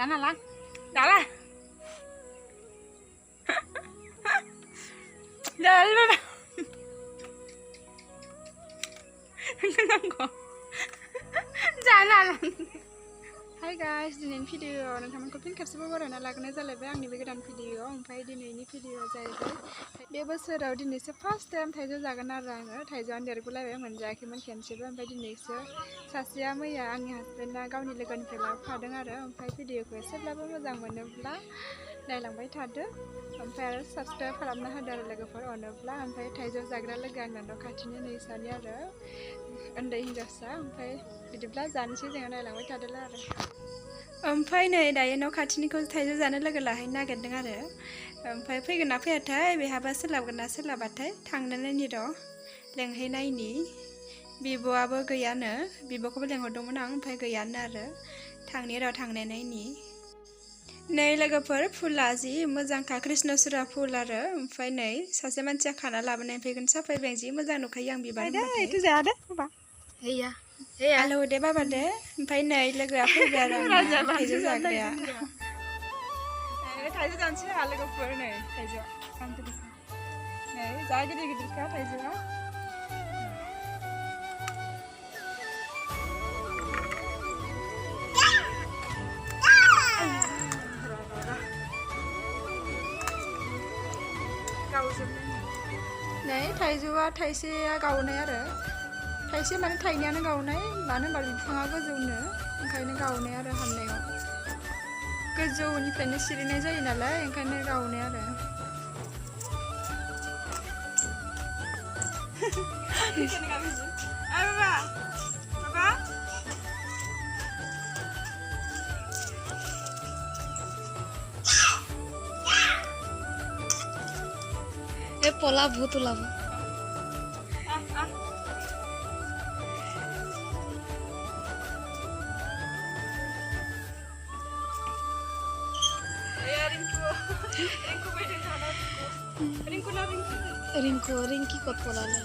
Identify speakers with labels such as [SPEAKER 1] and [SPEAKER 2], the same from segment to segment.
[SPEAKER 1] Sana lang. Dala. Dala. Kenapa? Jangan. Hai guys, दिनैनि video नोंथांमोनखौ फिन खेबसेबाव बरायना लाग्रोनाय जालायबाय आंनि बे गोदान भिडिअ ओमफ्राय दिनैनि भिडिअआ जाहैबाय बे बोसोराव दिनैसो फार्स्ट टाइम थाइजौ जागोन आरो आङो थाइजौआनो देरगुलायबाय मोनजायाखैमोन खेनसेबो ओमफ्राय दिनैसो सासेया मैया आंनि हासबेन्डआ गावनि लोगोनिफ्राय लाबोफादों आरो ओमफ्राय भिडिअखौ एसेब्लाबो मोजां मोनोब्ला नायलांबाय थादो ओमफ्राय आरो साबस्क्राइब खालामना होदो आरो लोगोफोर अनोब्ला ओमफ्राय थाइजौ जाग्रा लोगो आंना न' खाथिनि नैसानि आरो उन्दै हिनजावसा ओमफ्राय बिदिब्ला जानोसै जोङो नायलांबाय थादोला आरो ओमफ्राय नै दायो न' खाथिनिखौ थाइजौ जानो लोगो लाहैनो नागिरदों आरो ओमफ्राय फैगोन ना फैयाथाय बेहाबा सोलाबगोन ना सोलाबाथाय थांनानै र' लेंहैनायनि बिब'आबो गैयानो बिब'खौबो लेंहरदोंमोन आं ओमफ्राय गैयानो आरो थांनि र' थांनायनायनि नै लोगोफोर फुला जि मोजांखा कृष्णचुरा फुल आरो ओमफ्राय नै सासे मानसिया खाना लाबोनाय फैगोन साफायबाय जि मोजां नुखायो आं बिबार होनबाथाय जाया दे बाबा हैया हेलौ दे बाबा दे ओमफ्राय नै लोगोआ फैबाय आरो आंना थाइजौ जाग्राया थाइजौ जानोसै आंहा लोगोफोर नै थाइजौआ नै जा गिदिर गिदिरखा थाइजौआ नै थाइजौआ थाइसेया गावनाय आरो थाइसे माने थाइनैयानो गावनाय मानो होनबा बिफाङा गोजौनो ओंखायनो गावनाय आरो हाननायाव गोजौनिफ्रायनो सिरिनाय जायो नालाय ओंखायनो गावनाय आरो
[SPEAKER 2] পলা ভূত ওলাব রিঙ্কু রিঙ্কি কত পলালে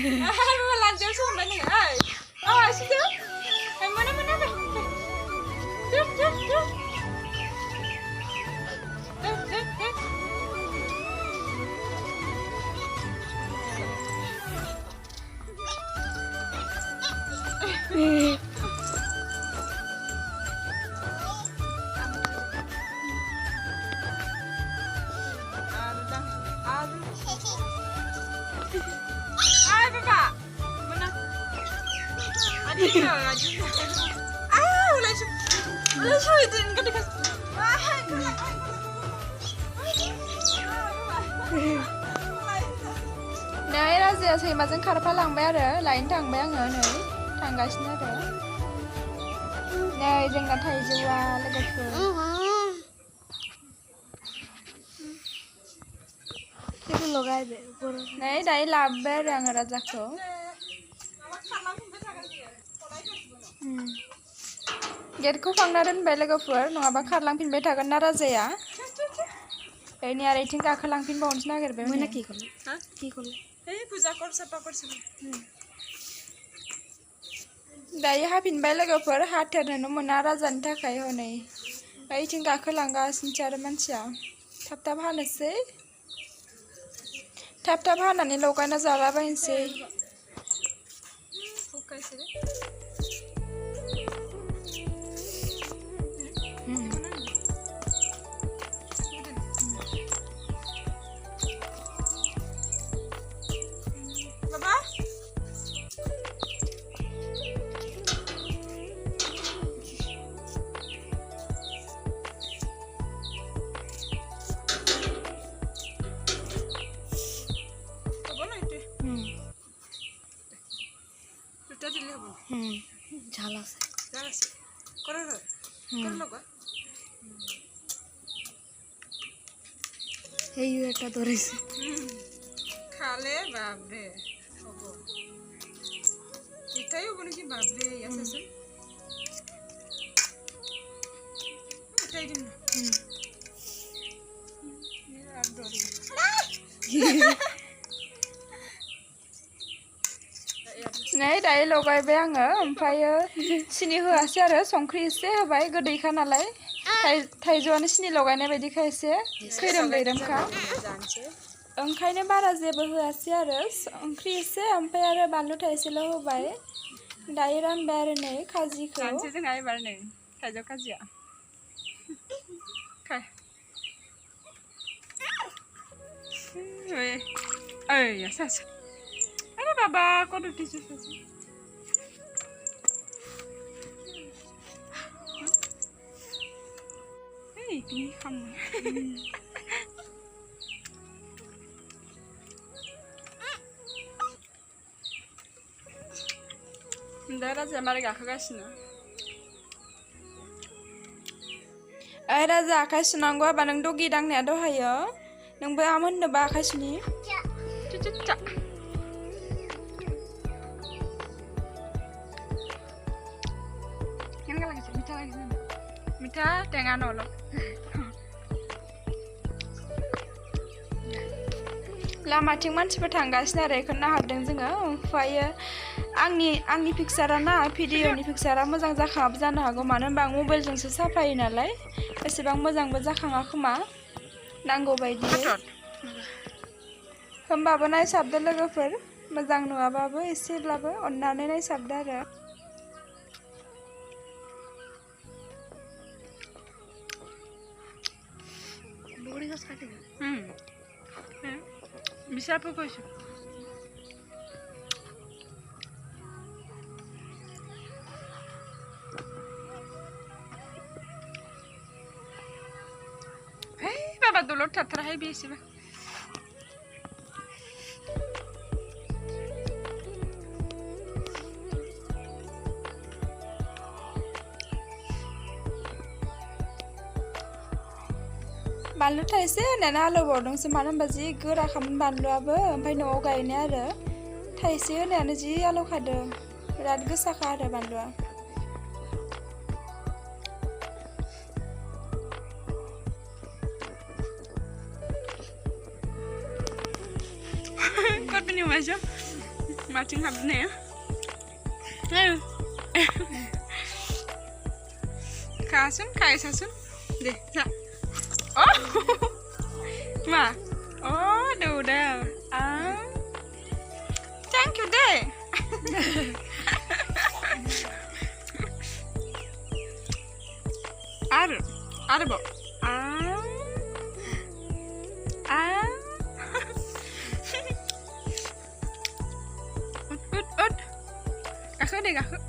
[SPEAKER 1] Mama lanjut sama nih, ay. Oh, situ. Mana mana dah. Jom. नै राजाया सैमाजों खारफालांबाय आरो लायनो थांबाय आङो नै थांगासिनो आरो नै जोंना थाइजौआ लोगोफोर
[SPEAKER 2] itu logai be
[SPEAKER 1] नै दायो लाबोबाय आरो आङो राजाखौ गेटखौ फांना दोनबाय लोगोफोर नङाबा खारलांफिनबाय थागोन ना राजाया बेनि आरो इथिं गाखोलांफिनबावनोसो नागिरबाय
[SPEAKER 2] मोना কি করলে
[SPEAKER 1] এই পূজা করছিল दायो हाफिनबाय लोगोफोर हाथेरनोनो मोना राजानि थाखाय हनै इथिं गाखोलांगासिनोसो आरो मानसिया थाब हानोसै थाब हानानै लगायना जालाबायनोसै
[SPEAKER 2] ঝাল আছে
[SPEAKER 1] জানাছে করে করে লগা
[SPEAKER 2] এই একটা ধরেছে
[SPEAKER 1] খালে বাপরে হবো এটাই হবো নাকি বাপরে আছে এটাই দিন আর ডরি नै दायो लगायबाय आङो ओमफ्रायो सिनि होआसै आरो संख्रि एसे होबाय गोदैखा नालाय थाइजौआनो सिनि लगायनाय बायदिखा एसे खैरोम दैरोमखा ओंखायनो बारा जेबो होआसै आरो संख्रि एसे ओमफ्राय आरो बानलु थाइसेल' होबाय दायो रानबाय आरो नै खाजिखौ जानोसै जोंहा एबार नै थाइजौ खाजिया ओइ सास अरे बाबा kok udah disusah sih? Hei, ini kamu. Udah Raja mari गाखोगासिनो. Raja आखाइ सुनांगौ बा नों दगि दांनाया दहायो नोंबो आमोननोबा आखाइ सुनि चा Mita dengan nolok. Lamaथिं मानसिफोर थांगासिनो आरो बेखौनो नाहरदों जोङो ओमफ्रायो आंनि पिक्सारा ना भिडिअनि पिक्सारा मोजां जाखाङाबो जानो हागौ मानो होनबा आं मबाइलजोंसो साफायो नालाय एसेबां मोजांबो जाखाङा खोमा नांगौ बायदियै होमबाबो नायसाबदो लोगोफोर मोजां नुवाबाबो एसेब्लाबो अननानै नायसाबदो आरो bisa apa kau sih? Hei, baba dulu terterahi biasa bah. बानलु थाइसे होनानै आलौबावदोंसो मानो होनबा जि गोराखामोन बानलुआबो ओमफ्राय न'आव गायनाय आरो थाइसे होनायानो जि आलौखादों बिराद गोसाखा आरो बानलुआ kau punya macam macam apa nih ya? Kasun, kayak sasun, deh, ya. Oh, ma, oh, udah, thank you deh. Ada bo, kakak deh kakak.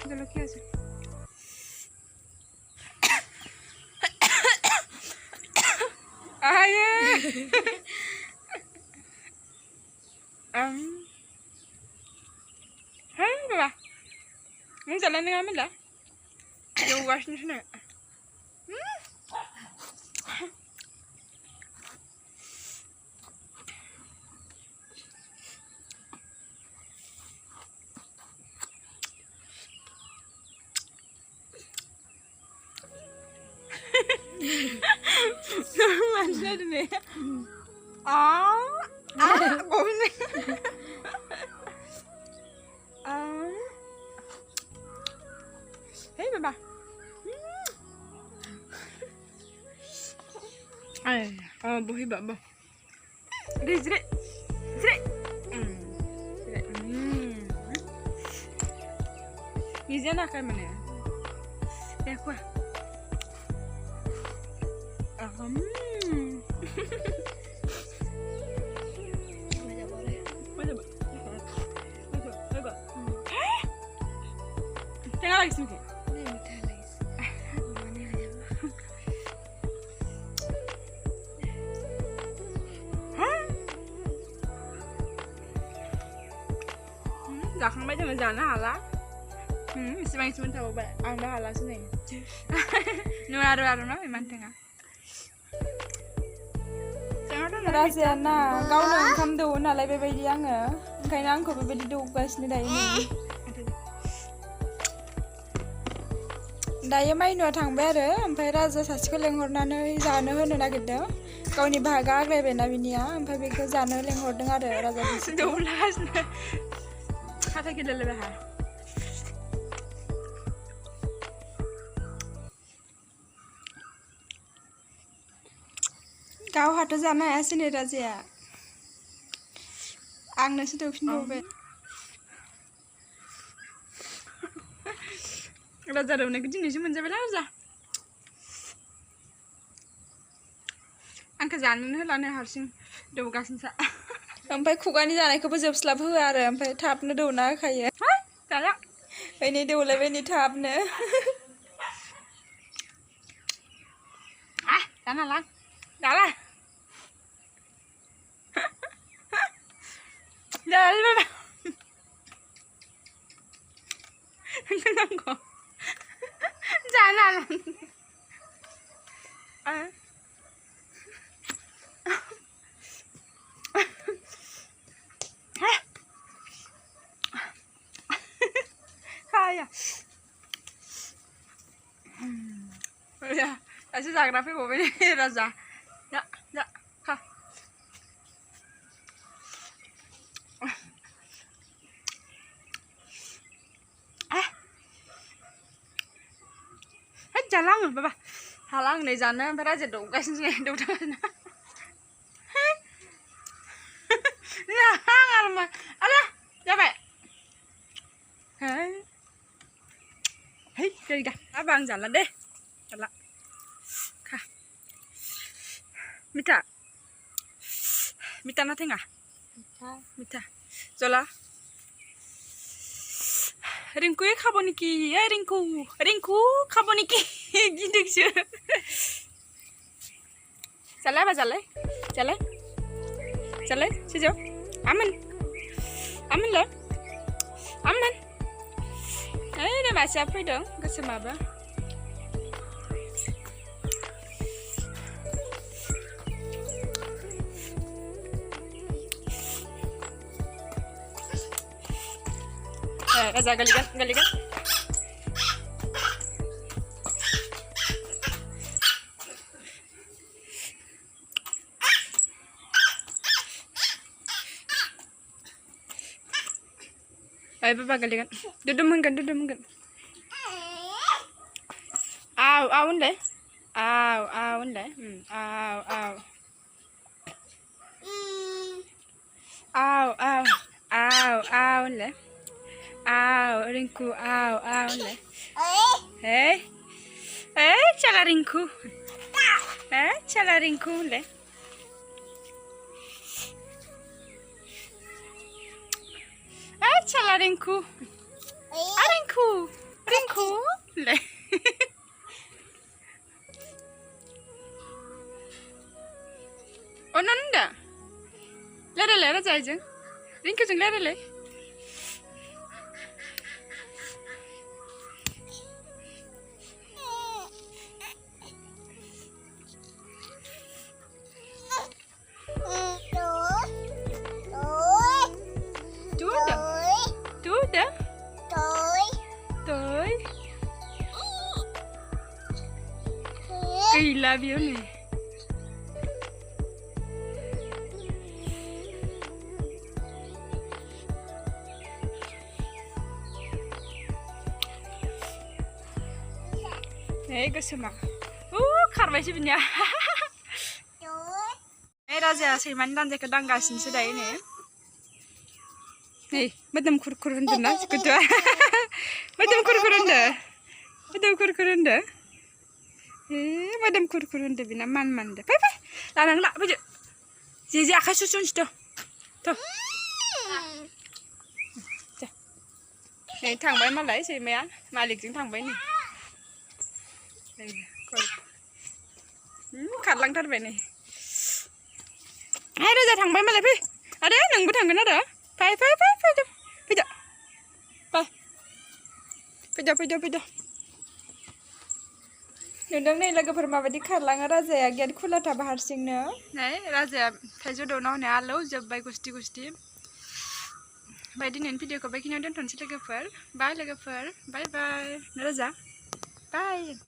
[SPEAKER 1] Udah lagi aja. Ayo. Hai, Baba. Mau jalan dengan Amanda? Jauh wasnya sana. Mana ada ni? Boleh. Hei, Baba. Boleh Baba. Jerit. Gizi nak kan mana? देखो tengah lagi sih जाखांबाय जोङो जानो हाला इसेबां इसेबां थाबावबाय आं दा हालासो नै नुवा आरो ना इमान थेङा राजाया ना गावनो ओंखाम दौवो नालाय बेबायदि आङो ओंखायनो आंखौ बेबायदि दौगासिनो दायो माइनुआ थांबाय आरो ओमफ्राय राजा सासेखौ लेंहरनानै जानो होनो नागिरदों गावनि बाहागा आग्लायबायना बिनिया ओमफ्राय बेखौ जानो लेंहरदों आरो राजा दौलागासिनो खाथा गेलेलायबाय हा गावहाथ' जानो हायासै नै राजाया आंनोसो दौफिनबावबाय राजा दौनायखौ दिनैसो मोनजाबायला राजा आंखौ जानोनो होलानो हारसिं दौगासिनोसो ओमफ्राय खुगानि जानायखौबो जोबस्लाब होआ आरो ओमफ्राय थाबनो दौना होखायो जाया ओइनै दौलायबाय नै थाबनो जाना ला जाला जाला नांगौ जाना ला Kaya. Ya, kasih zagrafik mau beli rasa. Ya, ya, kah. Jalan apa? Halang nih jana, beraja dong, kasih sih dong. Nah, hangal mah, alah, coba. Hei, hei, jadi kah? Abang jalan deh, jalan. Kah, mita, mita nanti nggak? Mita, jola. Rinku ya kaboniki, ya Rinku kaboniki, gitu sih. Jalan apa jalan? Jalan, jalan, sejauh, aman lah, aman. Ini masih apa dong? Kesem apa? Raza galikan. Ayo papa galikan. Duduk mungkin. Aw deh. Aw deh. Aw deh. Rinku, deh. Cala Rinku. Cala Rinku deh. Cala Rinku. Rinku deh. Oh nanda. Lera aja. Rinku jeng lera. Gila view nih. Kesema. Karbaय sih punya. Raja seiman dan jaga danggasin sudah ini. Nih, betul kur-kur hendak, kedua. Betul kur-kur hendak. मोदोम खुरखुर होनदो मोदोम खुरखुर होनदो बिना मान दो फै लानांला फैदो जे आखाइ सुसुनसै थ' नै थांबाय मालाय सैमाया मालिकजों थांबाय नै खारलांथारबाय नै हाय रोजा थांबाय मालाय फै आरो नोंबो थांगोन आरो फै फैदो नुदों नै लोगोफोर माबायदि खारलाङो राजाया गेट खुला थाबा हारसिंनो नै राजाया थाइजौ दौना होनाया आलौ जोब्बाय गुस्ति ओमफ्राय दिनैनि भिडिअखौ बेखिनियाव दोनथ'नोसै लोगोफोर बाय बाय राजा बाय